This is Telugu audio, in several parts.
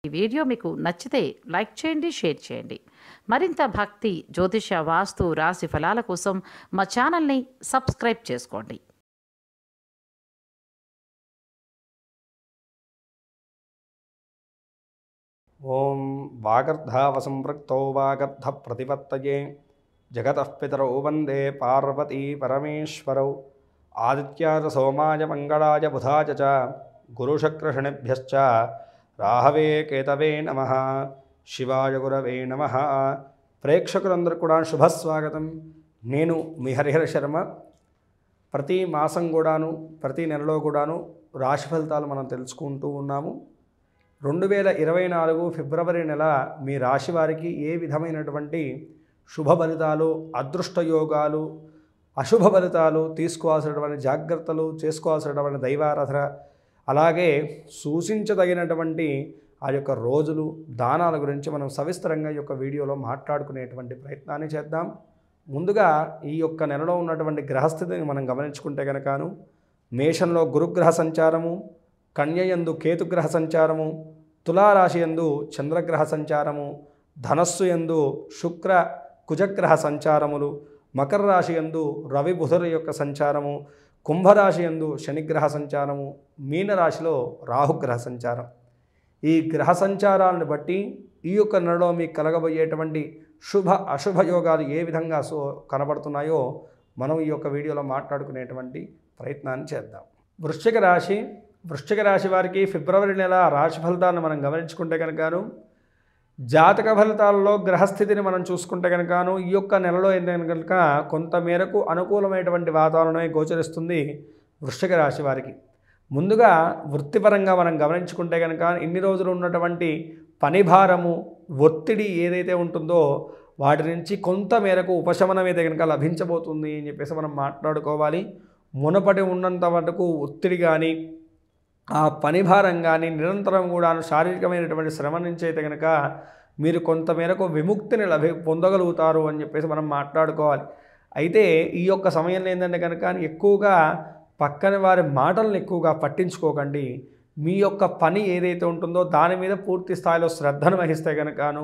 ఈ వీడియో మీకు నచ్చితే లైక్ చేయండి, షేర్ చేయండి. మరింత భక్తి, జ్యోతిష, వాస్తు, రాశి ఫలాల కోసం మా ఛానల్ని సబ్స్క్రైబ్ చేసుకోండి. ఓం వాగర్ధావసంపృక్తౌ వాగర్ధ ప్రతిపత్తయే జగతః పితరౌ వందే పార్వతీ పరమేశ్వరౌ ఆదిత్యాయ సోమాయ మంగళాయ బుధాయ చ గురుశుక్రశనిభ్యశ్చ రాహవే కేతవే నమః. శివాయ గురవే నమః. ప్రేక్షకులందరూ కూడా శుభస్వాగతం. నేను మీ హరిహర శర్మ. ప్రతి మాసం కూడాను, ప్రతి నెలలో కూడాను రాశి ఫలితాలు మనం తెలుసుకుంటూ ఉన్నాము. 2024 ఫిబ్రవరి నెల మీ రాశి వారికి ఏ విధమైనటువంటి శుభ ఫలితాలు, అదృష్ట యోగాలు, అశుభ ఫలితాలు, తీసుకోవాల్సినటువంటి జాగ్రత్తలు, చేసుకోవాల్సినటువంటి దైవారాధన, అలాగే సూచించదగినటువంటి ఆ యొక్క రోజులు, దానాల గురించి మనం సవిస్తరంగా ఈ యొక్క వీడియోలో మాట్లాడుకునేటువంటి ప్రయత్నాన్ని చేద్దాం. ముందుగా ఈ యొక్క నెలలో ఉన్నటువంటి గ్రహస్థితిని మనం గమనించుకుంటే కనుకను మేషంలో గురుగ్రహ సంచారము, కన్యయందు కేతుగ్రహ సంచారము, తులారాశి యందు చంద్రగ్రహ సంచారము, ధనస్సు యందు శుక్ర కుజగ్రహ సంచారములు, మకర రాశి యందు రవి బుధుల యొక్క సంచారము, కుంభరాశి యందు శనిగ్రహ సంచారము, మీనరాశిలో రాహుగ్రహ సంచారం. ఈ గ్రహ సంచారాలను బట్టి ఈ యొక్క నెలలో మీకు కలగబోయేటువంటి శుభ అశుభ యోగాలు ఏ విధంగా కనబడుతున్నాయో మనం ఈ యొక్క వీడియోలో మాట్లాడుకునేటువంటి ప్రయత్నాన్ని చేద్దాం. వృశ్చిక రాశి వారికి ఫిబ్రవరి నెల రాశి ఫలితాలను మనం గమనించుకుంటే కనుకను జాతక ఫలితాలలో గ్రహస్థితిని మనం చూసుకుంటే కనుకను ఈ యొక్క నెలలో ఏంటంటే కనుక కొంతమేరకు అనుకూలమైనటువంటి వాతావరణమే గోచరిస్తుంది వృశ్చిక రాశి వారికి. ముందుగా వృత్తిపరంగా మనం గమనించుకుంటే కనుక ఇన్ని రోజులు ఉన్నటువంటి పని భారము, ఒత్తిడి ఏదైతే ఉంటుందో వాటి నుంచి కొంతమేరకు ఉపశమనం అయితే కనుక లభించబోతుంది అని చెప్పేసి మనం మాట్లాడుకోవాలి. మునపటి ఉన్నంత వరకు ఒత్తిడి కానీ, ఆ పని భారం కానీ, నిరంతరం కూడా శారీరకమైనటువంటి శ్రమ నుంచి అయితే కనుక మీరు కొంతమేరకు విముక్తిని పొందగలుగుతారు అని చెప్పేసి మనం మాట్లాడుకోవాలి. అయితే ఈ యొక్క సమయంలో ఏంటంటే కనుక ఎక్కువగా పక్కన వారి మాటలను ఎక్కువగా పట్టించుకోకండి. మీ యొక్క పని ఏదైతే ఉంటుందో దాని మీద పూర్తి స్థాయిలో శ్రద్ధను వహిస్తే కనుకను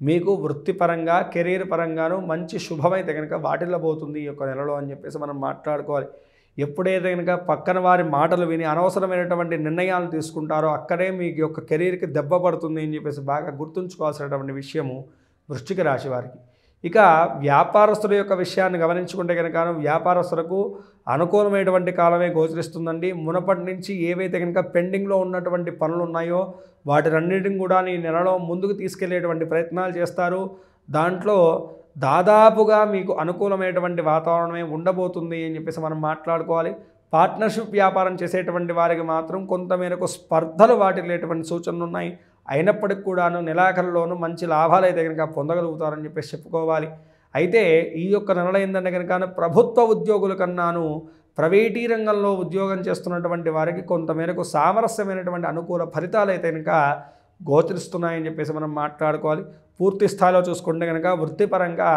మీకు వృత్తిపరంగా, కెరీర్ పరంగాను మంచి శుభమైతే కనుక వాటిల్లబోతుంది ఈ యొక్క నెలలో అని చెప్పేసి మనం మాట్లాడుకోవాలి. ఎప్పుడైతే కనుక పక్కన వారి మాటలు విని అనవసరమైనటువంటి నిర్ణయాలు తీసుకుంటారో అక్కడే మీకు యొక్క కెరీర్కి దెబ్బ పడుతుంది అని చెప్పేసి బాగా గుర్తుంచుకోవాల్సినటువంటి విషయము వృశ్చిక రాశి వారికి. ఇక వ్యాపారస్తుల యొక్క విషయాన్ని గమనించుకుంటే కనుక వ్యాపారస్తులకు అనుకూలమైనటువంటి కాలమే గోచరిస్తుందండి. మునపటి నుంచి ఏవైతే కనుక పెండింగ్లో ఉన్నటువంటి పనులు ఉన్నాయో వాటినన్నిటిని కూడా ఈ నెలలో ముందుకు తీసుకెళ్లేటువంటి ప్రయత్నాలు చేస్తారు. దాంట్లో దాదాపుగా మీకు అనుకూలమైనటువంటి వాతావరణమే ఉండబోతుంది అని చెప్పేసి మనం మాట్లాడుకోవాలి. పార్ట్నర్షిప్ వ్యాపారం చేసేటువంటి వారికి మాత్రం కొంతమేరకు స్పర్ధలు వాటిల్లేటువంటి సూచనలు ఉన్నాయి. అయినప్పటికి కూడాను నెలాఖరులోనూ మంచి లాభాలు అయితే కనుక పొందగలుగుతారని చెప్పేసి చెప్పుకోవాలి. అయితే ఈ యొక్క నెల ఏంటంటే కనుక ప్రభుత్వ ఉద్యోగుల కన్నాను ప్రైవేటీ రంగంలో ఉద్యోగం చేస్తున్నటువంటి వారికి కొంతమేరకు సామరస్యమైనటువంటి అనుకూల ఫలితాలు అయితే కనుక గోచరిస్తున్నాయని చెప్పేసి మనం మాట్లాడుకోవాలి. పూర్తి స్థాయిలో చూసుకుంటే కనుక వృత్తిపరంగా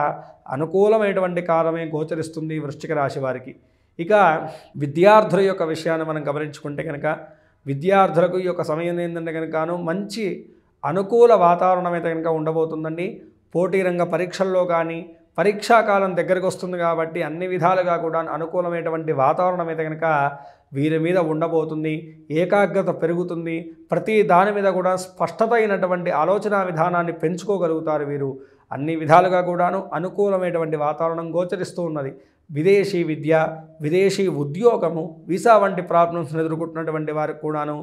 అనుకూలమైనటువంటి కాలమే గోచరిస్తుంది వృశ్చిక రాశి వారికి. ఇక విద్యార్థుల యొక్క విషయాన్ని మనం గమనించుకుంటే కనుక విద్యార్థులకు ఈ యొక్క సమయం ఏంటంటే కనుకను మంచి అనుకూల వాతావరణం అయితే కనుక ఉండబోతుందండి. పోటీ రంగ పరీక్షల్లో కానీ పరీక్షాకాలం దగ్గరకు వస్తుంది కాబట్టి అన్ని విధాలుగా కూడా అనుకూలమైనటువంటి వాతావరణం అయితే కనుక వీరి మీద ఉండబోతుంది. ఏకాగ్రత పెరుగుతుంది. ప్రతి దాని మీద కూడా స్పష్టత అయినటువంటి ఆలోచన విధానాన్ని పెంచుకోగలుగుతారు వీరు. అన్ని విధాలుగా కూడాను అనుకూలమైనటువంటి వాతావరణం గోచరిస్తూ ఉన్నది. విదేశీ విద్య, విదేశీ ఉద్యోగము, వీసా వంటి ప్రాబ్లమ్స్ని ఎదుర్కొంటున్నటువంటి వారికి కూడాను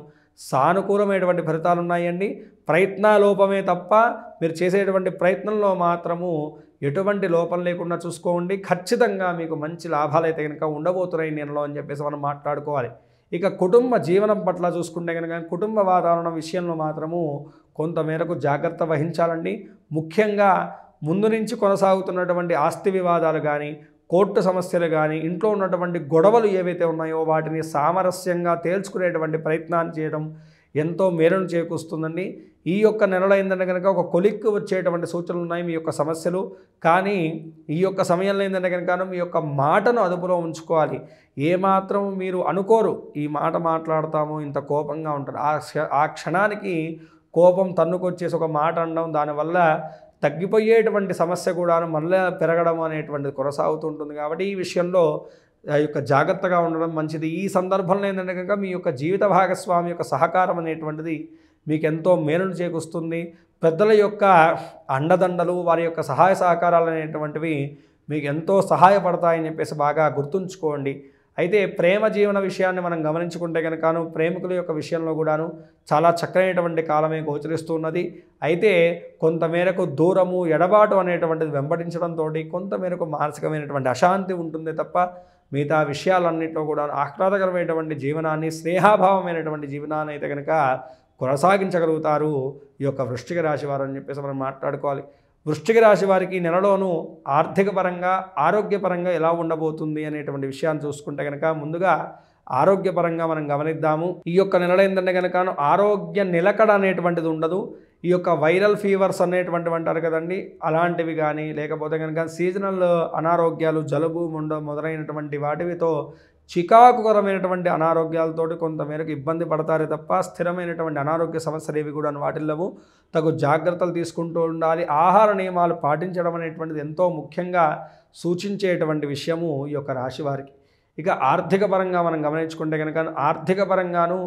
సానుకూలమైనటువంటి ఫలితాలు ఉన్నాయండి. ప్రయత్నాలోపమే తప్ప మీరు చేసేటువంటి ప్రయత్నంలో మాత్రము ఎటువంటి లోపం లేకుండా చూసుకోండి. ఖచ్చితంగా మీకు మంచి లాభాలు అయితే కనుక ఉండబోతున్నాయి నెలలో అని చెప్పేసి మనం మాట్లాడుకోవాలి. ఇక కుటుంబ జీవనం పట్ల చూసుకుంటే కనుక కుటుంబ వాతావరణం విషయంలో మాత్రము కొంతమేరకు జాగ్రత్త వహించాలండి. ముఖ్యంగా ముందు నుంచి కొనసాగుతున్నటువంటి ఆస్తి వివాదాలు కానీ, కోర్టు సమస్యలు కానీ, ఇంట్లో ఉన్నటువంటి గొడవలు ఏవైతే ఉన్నాయో వాటిని సామరస్యంగా తేల్చుకునేటువంటి ప్రయత్నాన్ని చేయడం, ఎంతో మేలును చేకూరుస్తుందండి. ఈ యొక్క నెలలో ఏంటంటే కనుక ఒక కొలిక్కి వచ్చేటువంటి సూచనలు ఉన్నాయి మీ యొక్క సమస్యలు. కానీ ఈ యొక్క సమయంలో ఏంటంటే కనుక మీ యొక్క మాటను అదుపులో ఉంచుకోవాలి. ఏమాత్రం మీరు అనుకోరు ఈ మాట మాట్లాడతాము ఇంత కోపంగా ఉంటారు, ఆ క్షణానికి కోపం తన్నుకొచ్చేసి ఒక మాట అనడం, దానివల్ల తగ్గిపోయేటువంటి సమస్య కూడాను మళ్ళీ పెరగడం అనేటువంటిది కొనసాగుతుంటుంది. కాబట్టి ఈ విషయంలో యొక్క జాగ్రత్తగా ఉండడం మంచిది. ఈ సందర్భంలో ఏంటంటే కనుక మీ యొక్క జీవిత భాగస్వామి యొక్క సహకారం అనేటువంటిది మీకు ఎంతో మేలును చేకూరుస్తుంది. పెద్దల యొక్క అండదండలు, వారి యొక్క సహాయ సహకారాలు అనేటువంటివి మీకు ఎంతో సహాయపడతాయని చెప్పేసి బాగా గుర్తుంచుకోండి. అయితే ప్రేమ జీవన విషయాన్ని మనం గమనించుకుంటే కనుకను ప్రేమికుల యొక్క విషయంలో కూడాను చాలా చక్కనైనటువంటి కాలమే గోచరిస్తున్నది. అయితే కొంతమేరకు దూరము, ఎడబాటు అనేటువంటిది వెంబడించడంతో కొంతమేరకు మానసికమైనటువంటి అశాంతి ఉంటుంది తప్ప మిగతా విషయాలన్నింటిలో కూడా ఆహ్లాదకరమైనటువంటి జీవనాన్ని, స్నేహాభావమైనటువంటి జీవనాన్ని అయితే కనుక కొనసాగించగలుగుతారు ఈ యొక్క వృశ్చిక రాశి వారు అని చెప్పేసి మనం మాట్లాడుకోవాలి. వృశ్చిక రాశి వారికి నెలలోనూ ఆర్థిక పరంగా, ఆరోగ్యపరంగా ఎలా ఉండబోతుంది అనేటువంటి విషయాన్ని చూసుకుంటే కనుక ముందుగా ఆరోగ్యపరంగా మనం గమనిద్దాము. ఈ యొక్క నెలలో ఏంటంటే కనుక ఆరోగ్య నిలకడ అనేటువంటిది ఉండదు. ఈ యొక్క వైరల్ ఫీవర్స్ అనేటువంటివి అంటారు కదండి, అలాంటివి కానీ లేకపోతే కనుక సీజనల్ అనారోగ్యాలు, జలుబు, మొదలైనటువంటి వాటితో చికాకుకరమైనటువంటి అనారోగ్యాలతోటి కొంతమేరకు ఇబ్బంది పడతారే తప్ప స్థిరమైనటువంటి అనారోగ్య సమస్యలు ఏవి కూడా వాటిల్లవు. తగు జాగ్రత్తలు తీసుకుంటూ ఉండాలి. ఆహార నియమాలు పాటించడం అనేటువంటిది ఎంతో ముఖ్యంగా సూచించేటువంటి విషయము ఈ యొక్క రాశి వారికి. ఇక ఆర్థిక పరంగా మనం గమనించుకుంటే కనుక ఆర్థిక పరంగాను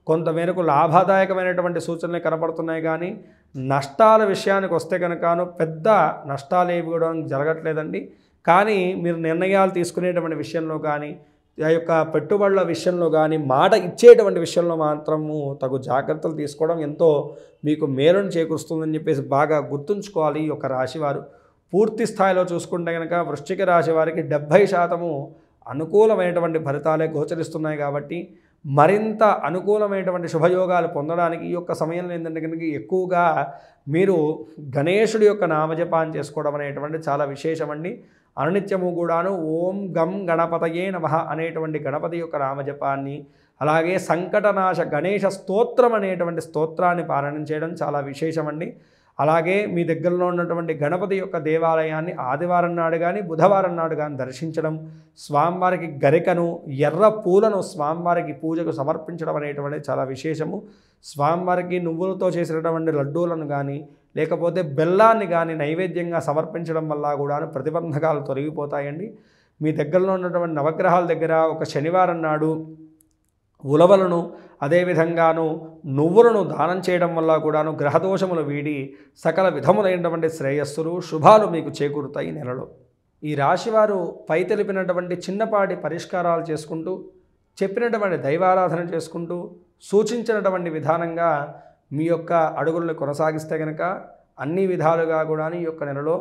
కొంతమేరకు లాభదాయకమైనటువంటి సూచనలు కనపడుతున్నాయి. కానీ నష్టాల విషయానికి వస్తే కనుకను పెద్ద నష్టాలు ఏవి కూడా జరగట్లేదండి. కానీ మీరు నిర్ణయాలు తీసుకునేటువంటి విషయంలో కానీ, ఆ యొక్క పెట్టుబడుల విషయంలో కానీ, మాట ఇచ్చేటువంటి విషయంలో మాత్రము తగు జాగ్రత్తలు తీసుకోవడం ఎంతో మీకు మేలును చేకూరుస్తుందని చెప్పేసి బాగా గుర్తుంచుకోవాలి ఈ యొక్క రాశివారు. పూర్తి స్థాయిలో చూసుకుంటే కనుక వృశ్చిక రాశి వారికి 70% అనుకూలమైనటువంటి ఫలితాలే గోచరిస్తున్నాయి. కాబట్టి మరింత అనుకూలమైనటువంటి శుభయోగాలు పొందడానికి ఈ యొక్క సమయంలో ఏంటంటే కనుక ఎక్కువగా మీరు గణేశుడి యొక్క నామజపాన్ని చేసుకోవడం అనేటువంటి చాలా విశేషమండి. అనునిత్యము కూడాను ఓం గం గణపతయే నమః అనేటువంటి గణపతి యొక్క నామజపాన్ని, అలాగే సంకటనాశ గణేశ స్తోత్రం అనేటువంటి స్తోత్రాన్ని పారాయణం చేయడం చాలా విశేషమండి. అలాగే మీ దగ్గరలో ఉన్నటువంటి గణపతి యొక్క దేవాలయాన్ని ఆదివారం నాడు కానీ, బుధవారం నాడు కానీ దర్శించడం, స్వామివారికి గరికను, ఎర్ర పూలను స్వామివారికి పూజకు సమర్పించడం అనేటువంటిది చాలా విశేషము. స్వామివారికి నువ్వులతో చేసినటువంటి లడ్డూలను కానీ లేకపోతే బెల్లాన్ని కానీ నైవేద్యంగా సమర్పించడం వల్ల కూడా ప్రతిబంధకాలు తొలగిపోతాయండి. మీ దగ్గరలో ఉన్నటువంటి నవగ్రహాల దగ్గర ఒక శనివారం నాడు ఉలవలను అదేవిధంగాను నువ్వులను దానం చేయడం వల్ల కూడాను గ్రహదోషములు వీడి సకల విధములైనటువంటి శ్రేయస్సులు, శుభాలు మీకు చేకూరుతాయి నెలలో. ఈ రాశివారు పై తెలిపినటువంటి చిన్నపాటి పరిష్కారాలు చేసుకుంటూ, చెప్పినటువంటి దైవారాధన చేసుకుంటూ, సూచించినటువంటి విధానంగా మీ యొక్క అడుగులను కొనసాగిస్తే కనుక అన్ని విధాలుగా కూడా ఈ యొక్క నెలలో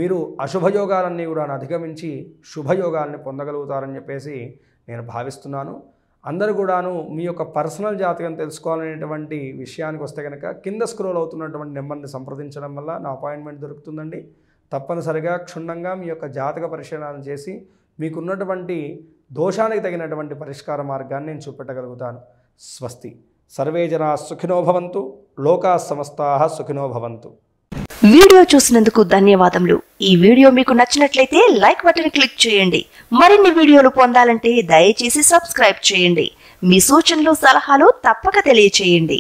మీరు అశుభయోగాలన్నీ కూడా అధిగమించి శుభయోగాల్ని పొందగలుగుతారని చెప్పేసి నేను భావిస్తున్నాను. అందరూ కూడాను మీ యొక్క పర్సనల్ జాతకం తెలుసుకోవాలనేటువంటి విషయానికి వస్తే కనుక కింద స్క్రోల్ అవుతున్నటువంటి నెంబర్ని సంప్రదించడం వల్ల నా అపాయింట్మెంట్ దొరుకుతుందండి. తప్పనిసరిగా క్షుణ్ణంగా మీ యొక్క జాతక పరిశీలన చేసి మీకున్నటువంటి దోషానికి తగినటువంటి పరిష్కార మార్గాన్ని నేను చూపెట్టగలుగుతాను. స్వస్తి. సర్వే జనా సుఖినో భవంతు, లోకా సమస్తాః సుఖినో భవంతు. వీడియో చూసినందుకు ధన్యవాదములు. ఈ వీడియో మీకు నచ్చినట్లయితే లైక్ బటన్ క్లిక్ చేయండి. మరిన్ని వీడియోలు పొందాలంటే దయచేసి సబ్స్క్రైబ్ చేయండి. మీ సూచనలు, సలహాలు తప్పక తెలియచేయండి.